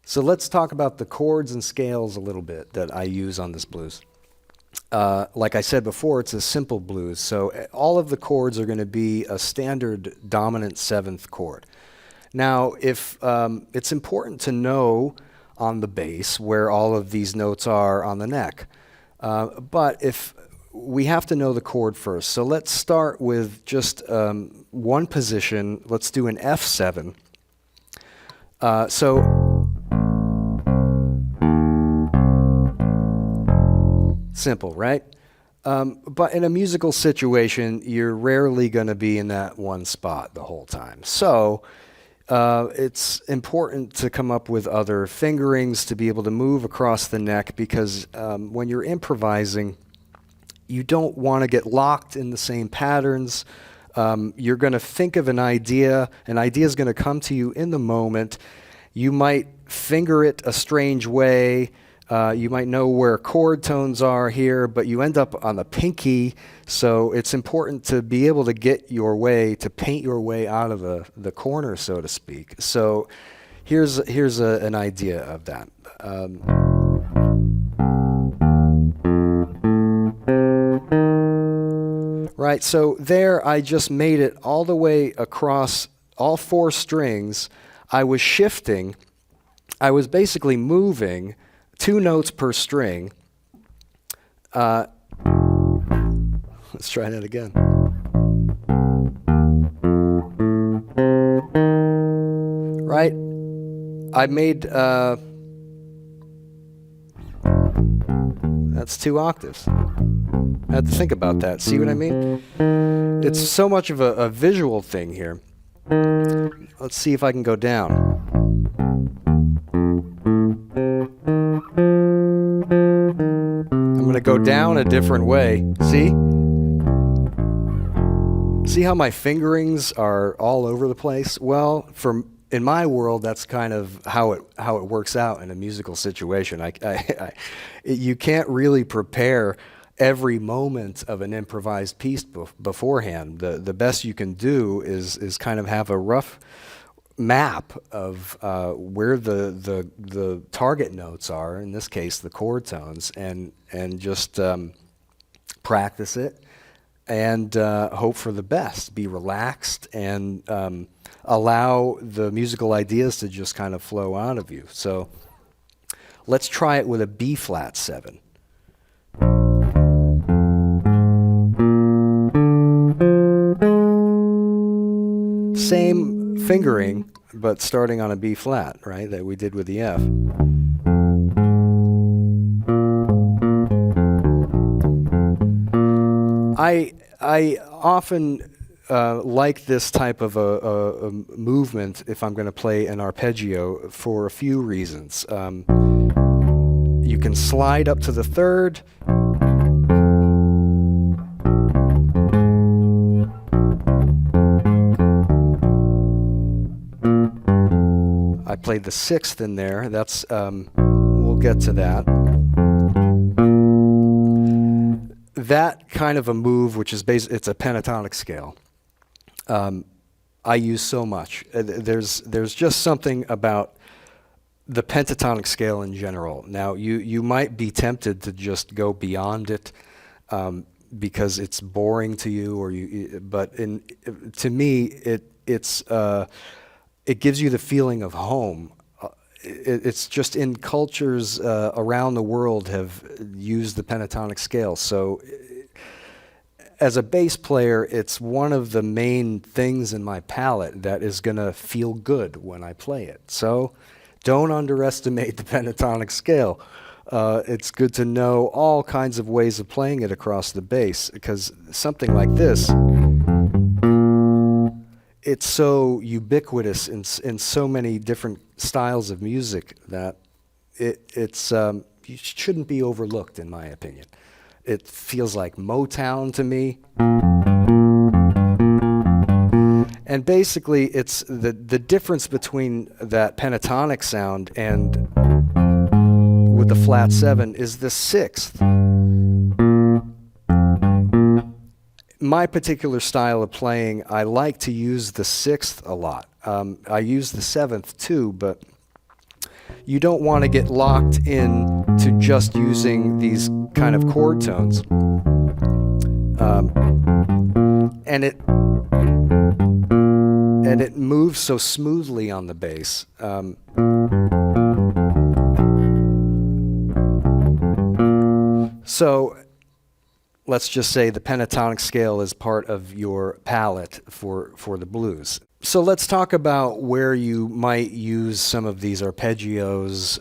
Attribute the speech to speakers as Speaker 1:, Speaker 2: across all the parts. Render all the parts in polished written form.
Speaker 1: So let's talk about the chords and scales a little bit that I use on this blues. Like I said before, it's a simple blues, so all of the chords are going to be a standard dominant seventh chord. Now, if it's important to know on the bass where all of these notes are on the neck, but if we have to know the chord first, so let's start with just one position. Let's do an F7. Simple, right? But in a musical situation, you're rarely going to be in that one spot the whole time. So it's important to come up with other fingerings to be able to move across the neck, because when you're improvising, you don't want to get locked in the same patterns. You're going to think of an idea is going to come to you in the moment. You might finger it a strange way. You might know where chord tones are here, but you end up on the pinky. So it's important to be able to get your way, to paint your way out of the corner, so to speak. So here's an idea of that. Right, so there I just made it all the way across all four strings. I was shifting. I was basically moving 2 notes per string. Let's try that again. Right? I made, that's 2 octaves. I had to think about that. See what I mean? It's so much of a visual thing here. Let's see if I can go down. I'm going to go down a different way. See? See how my fingerings are all over the place? Well, in my world, that's kind of how it works out in a musical situation. You can't really prepare every moment of an improvised piece beforehand. The best you can do is kind of have a rough map of where the target notes are, in this case the chord tones, and just practice it and hope for the best. Be relaxed and allow the musical ideas to just kind of flow out of you. So let's try it with a B flat 7. Same fingering, but starting on a B flat, right, that we did with the F. I often like this type of a movement if I'm going to play an arpeggio for a few reasons. You can slide up to the 3rd. I played the 6th in there. That's we'll get to that. That kind of a move, which is it's a pentatonic scale, I use so much. There's just something about the pentatonic scale in general. Now, you might be tempted to just go beyond it because it's boring to you, but to me, it gives you the feeling of home. It's just in cultures around the world have used the pentatonic scale. So as a bass player, it's one of the main things in my palette that is going to feel good when I play it. So don't underestimate the pentatonic scale. It's good to know all kinds of ways of playing it across the bass, because something like this, it's so ubiquitous in so many different styles of music that it's you shouldn't be overlooked, in my opinion. It feels like Motown to me. And basically, it's the difference between that pentatonic sound and with the flat 7 is the 6th. My particular style of playing, I like to use the 6th a lot. I use the 7th too, but you don't want to get locked in to just using these kind of chord tones. And it moves so smoothly on the bass. So let's just say the pentatonic scale is part of your palette for the blues. So let's talk about where you might use some of these arpeggios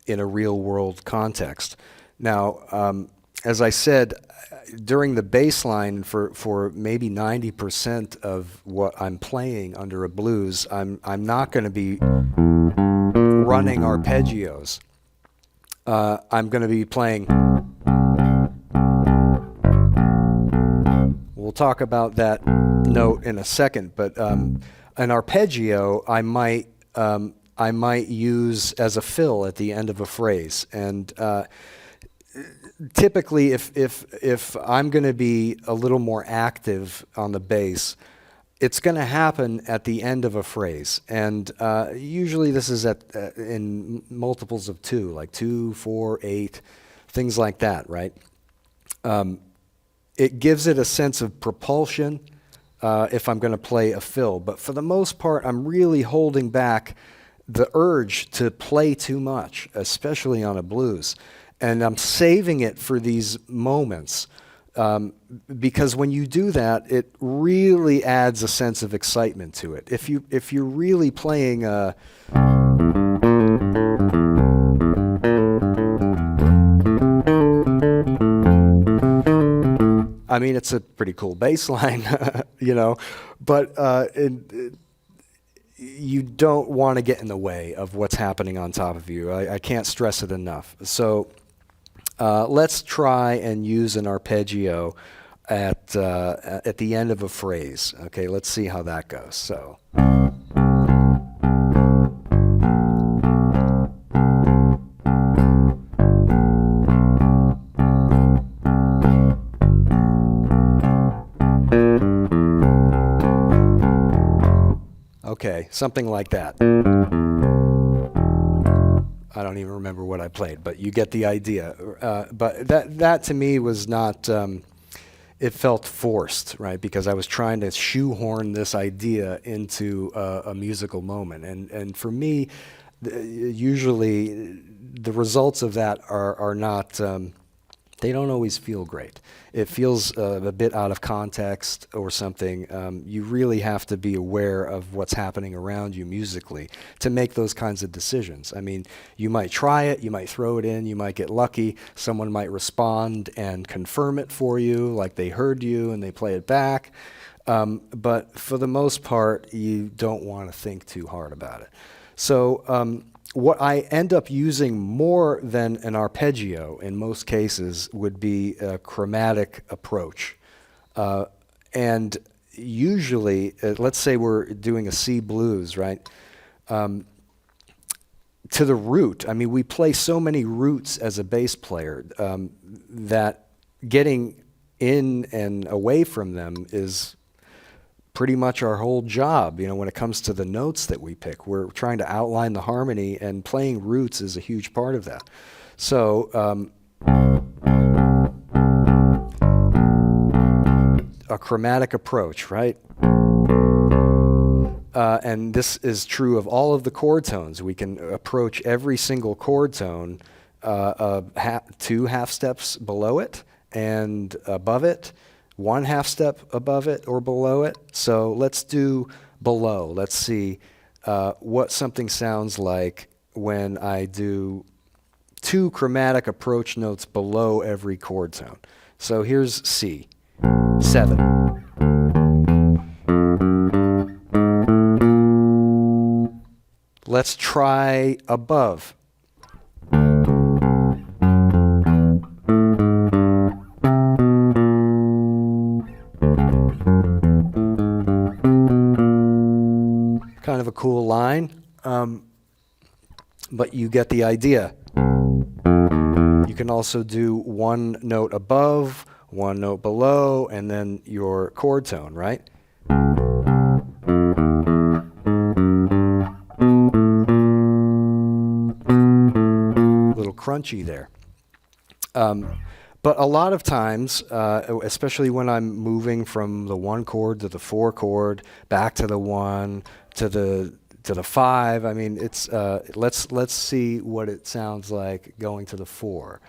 Speaker 1: in a real world context. Now, as I said, during the bass line for maybe 90% of what I'm playing under a blues, I'm not going to be running arpeggios. I'm going to be playing. We'll talk about that note in a second, but an arpeggio I might use as a fill at the end of a phrase. And typically, if I'm going to be a little more active on the bass, it's going to happen at the end of a phrase. And usually this is in multiples of 2, like 2, 4, 8, things like that, right? It gives it a sense of propulsion if I'm going to play a fill. But for the most part, I'm really holding back the urge to play too much, especially on a blues. And I'm saving it for these moments because when you do that, it really adds a sense of excitement to it. If you're really playing I mean, it's a pretty cool bass line, you know, but you don't want to get in the way of what's happening on top of you. I can't stress it enough. So let's try and use an arpeggio at the end of a phrase. Okay, let's see how that goes. So. Okay, something like that. I don't even remember what I played, but you get the idea. But that to me was not, it felt forced, right? Because I was trying to shoehorn this idea into a musical moment. And for me, usually the results of that are not, they don't always feel great. It feels a bit out of context or something. You really have to be aware of what's happening around you musically to make those kinds of decisions. I mean, you might try it, you might throw it in, you might get lucky, someone might respond and confirm it for you, like they heard you and they play it back. But for the most part, you don't want to think too hard about it. So what I end up using more than an arpeggio in most cases would be a chromatic approach. And usually, let's say we're doing a C blues, right? To the root, I mean, we play so many roots as a bass player that getting in and away from them is pretty much our whole job, you know, when it comes to the notes that we pick. We're trying to outline the harmony, and playing roots is a huge part of that. So a chromatic approach, right? And this is true of all of the chord tones. We can approach every single chord tone 2 half steps below it and above it, 1 half step above it or below it. So let's do below. Let's see what something sounds like when I do 2 chromatic approach notes below every chord tone. So here's C, 7. Let's try above. Kind of a cool line, but you get the idea. You can also do 1 note above, 1 note below, and then your chord tone, right? punchy there. But a lot of times, especially when I'm moving from the 1 chord to the 4 chord, back to the 1 to the 5, I mean, it's let's see what it sounds like going to the 4.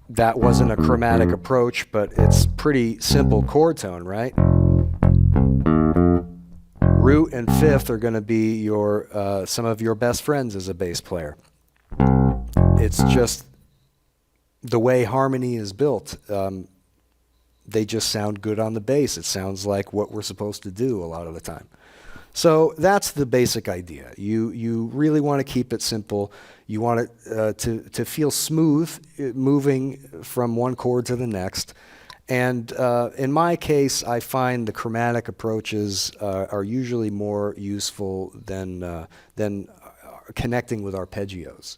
Speaker 1: That wasn't a chromatic approach, but it's pretty simple chord tone, right? Root and fifth are going to be your some of your best friends as a bass player. It's just the way harmony is built. They just sound good on the bass. It sounds like what we're supposed to do a lot of the time. So that's the basic idea. You really want to keep it simple. You want it to feel smooth, moving from 1 chord to the next. And in my case, I find the chromatic approaches are usually more useful than connecting with arpeggios.